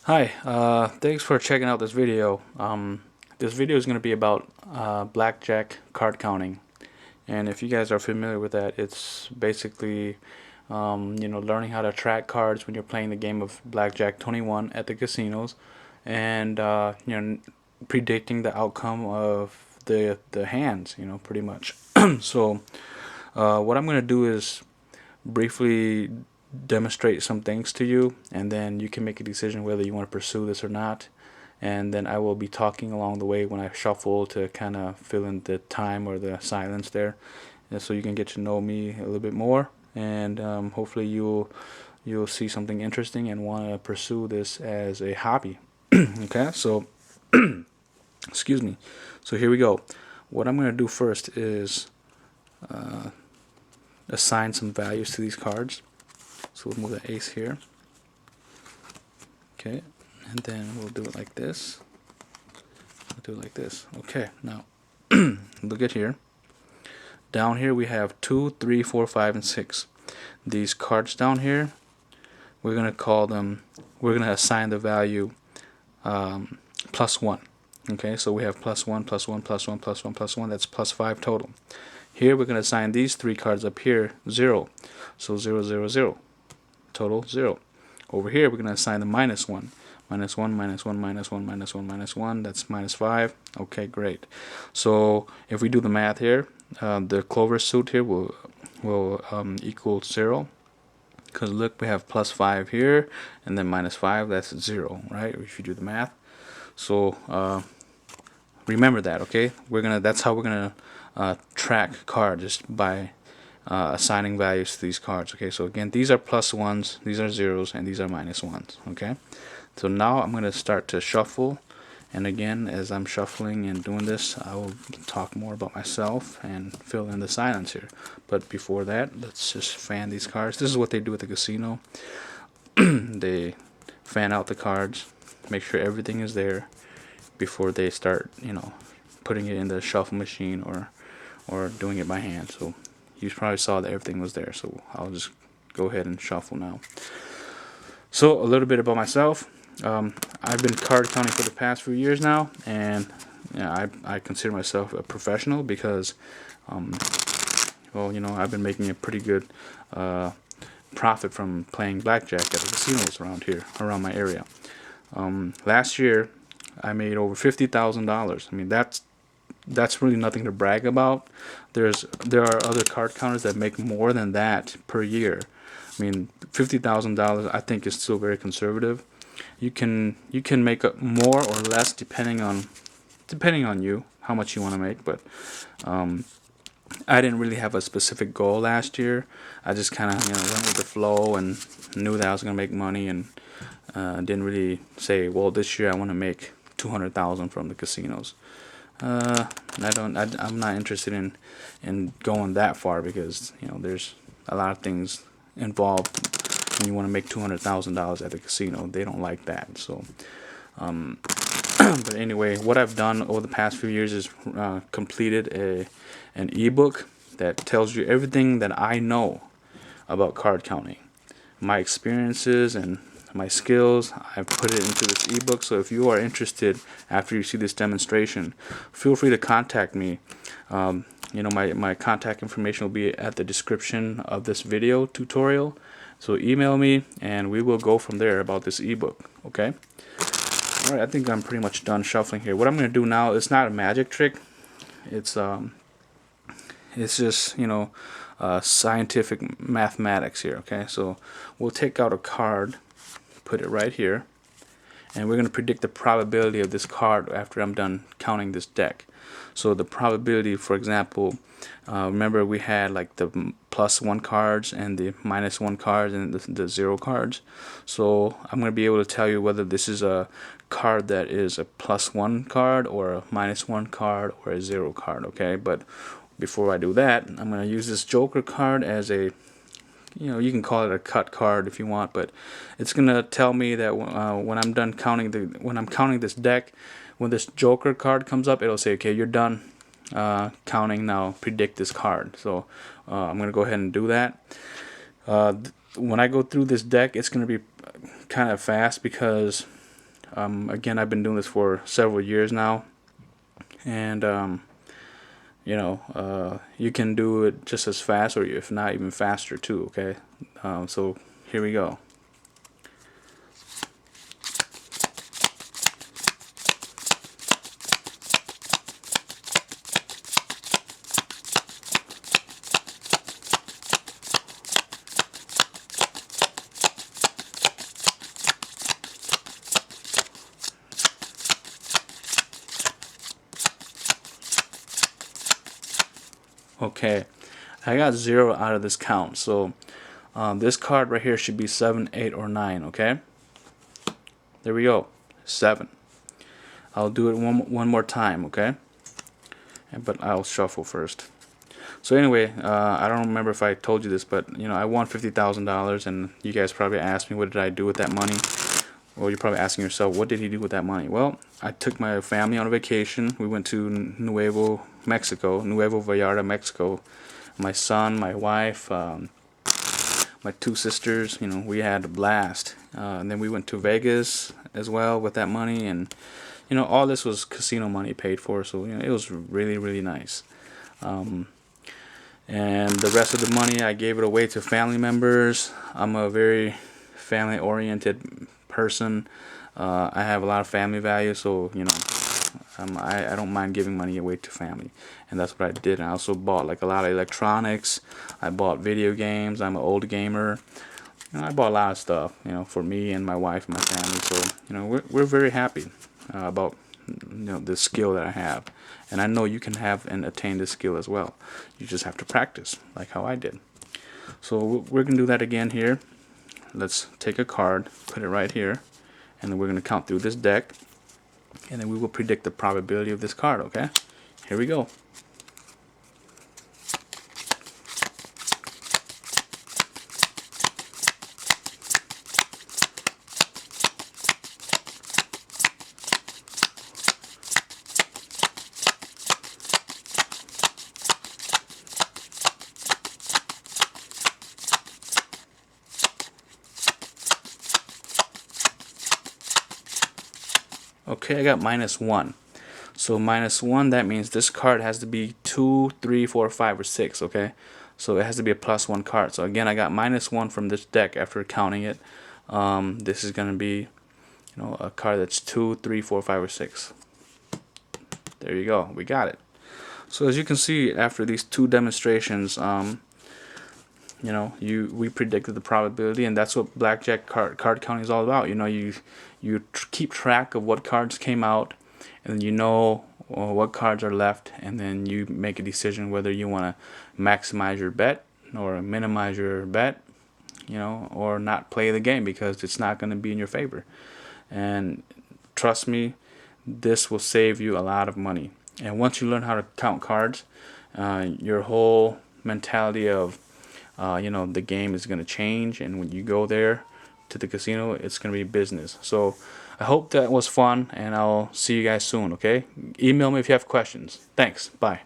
Hi, thanks for checking out this video. This video is going to be about blackjack card counting, and if you guys are familiar with that, it's basically learning how to track cards when you're playing the game of Blackjack 21 at the casinos, and predicting the outcome of the hands, pretty much. So what I'm going to do is briefly demonstrate some things to you, and then you can make a decision whether you want to pursue this or not. And then I will be talking along the way when I shuffle to kind of fill in the time or the silence there, and so you can get to know me a little bit more, and hopefully you'll see something interesting and want to pursue this as a hobby. Okay, so excuse me. So here we go. What I'm going to do first is assign some values to these cards. So we'll move the ace here. Okay, and then we'll do it like this. We'll do it like this. Okay, now look at here. Down here we have 2, 3, 4, 5, and 6. These cards down here, we're gonna call them. We're gonna assign the value +1. Okay, so we have +1, +1, +1, +1, +1. That's +5 total. Here we're gonna assign these three cards up here 0. So 0, 0, 0. Total 0. Over here we're going to assign the -1. -1, -1, -1, -1, -1. That's -5. Okay, great. So if we do the math here, the clover suit here will equal 0. Because look, we have +5 here, and then -5. That's 0, right? If you do the math. So remember that, okay? That's how we're gonna track cards, just by assigning values to these cards. Okay, so again, these are +1s, these are 0s, and these are -1s. Okay, so now I'm going to start to shuffle, and again, as I'm shuffling and doing this, I will talk more about myself and fill in the silence here. But before that, let's just fan these cards. This is what they do at the casino. They fan out the cards, make sure everything is there before they start, putting it in the shuffle machine or doing it by hand. So you probably saw that everything was there, so I'll just go ahead and shuffle now. So a little bit about myself. I've been card counting for the past few years now, and I consider myself a professional because, I've been making a pretty good profit from playing blackjack at the casinos around here, around my area. Last year, I made over $50,000. I mean, that's really nothing to brag about. There are other card counters that make more than that per year. I mean, $50,000 I think is still very conservative. You can make more or less depending on you, how much you want to make. But I didn't really have a specific goal last year. I just kind of went with the flow and knew that I was gonna make money, and didn't really say, well, this year I want to make 200,000 from the casinos. I'm not interested in going that far, because there's a lot of things involved when you want to make $200,000 at the casino. They don't like that. So but anyway, what I've done over the past few years is completed an ebook that tells you everything that I know about card counting, my experiences and my skills. I've put it into this ebook, so if you are interested after you see this demonstration, feel free to contact me. My contact information will be at the description of this video tutorial, so email me and we will go from there about this ebook. Okay, alright, I think I'm pretty much done shuffling here. What I'm going to do now, it's not a magic trick, it's just scientific mathematics here. Okay, so we'll take out a card, put it right here, and we're going to predict the probability of this card after I'm done counting this deck. So the probability, for example, remember we had like the +1 cards and the -1 cards and the 0 cards. So I'm going to be able to tell you whether this is a card that is a +1 card or a -1 card or a 0 card. Okay, but before I do that, I'm going to use this Joker card as a, you can call it a cut card if you want, but it's gonna tell me that when I'm done counting this deck, when this Joker card comes up, it'll say, okay, you're done counting, now predict this card. So I'm gonna go ahead and do that. When I go through this deck, it's gonna be kind of fast, because Again, I've been doing this for several years now, and you can do it just as fast, or if not even faster too. Okay, so here we go. Okay, I got 0 out of this count, so this card right here should be 7, 8, or 9. Okay, there we go, 7. I'll do it one more time. Okay, but I'll shuffle first. So anyway, I don't remember if I told you this, but I won $50,000, and you guys probably asked me what did I do with that money. Well, you're probably asking yourself, what did he do with that money? Well, I took my family on a vacation. We went to Nuevo Vallarta, Mexico. My son, my wife, my 2 sisters, we had a blast. And then we went to Vegas as well with that money, and all this was casino money paid for, so it was really, really nice. And the rest of the money, I gave it away to family members. I'm a very family-oriented person. I have a lot of family value, so I don't mind giving money away to family, and that's what I did. And I also bought like a lot of electronics. I bought video games. I'm an old gamer. I bought a lot of stuff, for me and my wife and my family. So we're very happy about the skill that I have, and I know you can have and attain this skill as well. You just have to practice, like how I did. So we're gonna do that again here. Let's take a card, put it right here, and then we're going to count through this deck, and then we will predict the probability of this card. Okay, here we go. Okay, I got -1. So -1, that means this card has to be 2, 3, 4, 5, or 6. Okay, so it has to be a +1 card. So again, I got -1 from this deck after counting it. This is gonna be, a card that's 2, 3, 4, 5, or 6. There you go. We got it. So as you can see, after these 2 demonstrations, we predicted the probability, and that's what blackjack card counting is all about. You keep track of what cards came out, and then what cards are left, and then you make a decision whether you want to maximize your bet or minimize your bet, or not play the game because it's not going to be in your favor. And trust me, this will save you a lot of money. And once you learn how to count cards, your whole mentality of the game is going to change, and when you go there to the casino, it's going to be business. So I hope that was fun, and I'll see you guys soon. Okay, email me if you have questions. Thanks. Bye.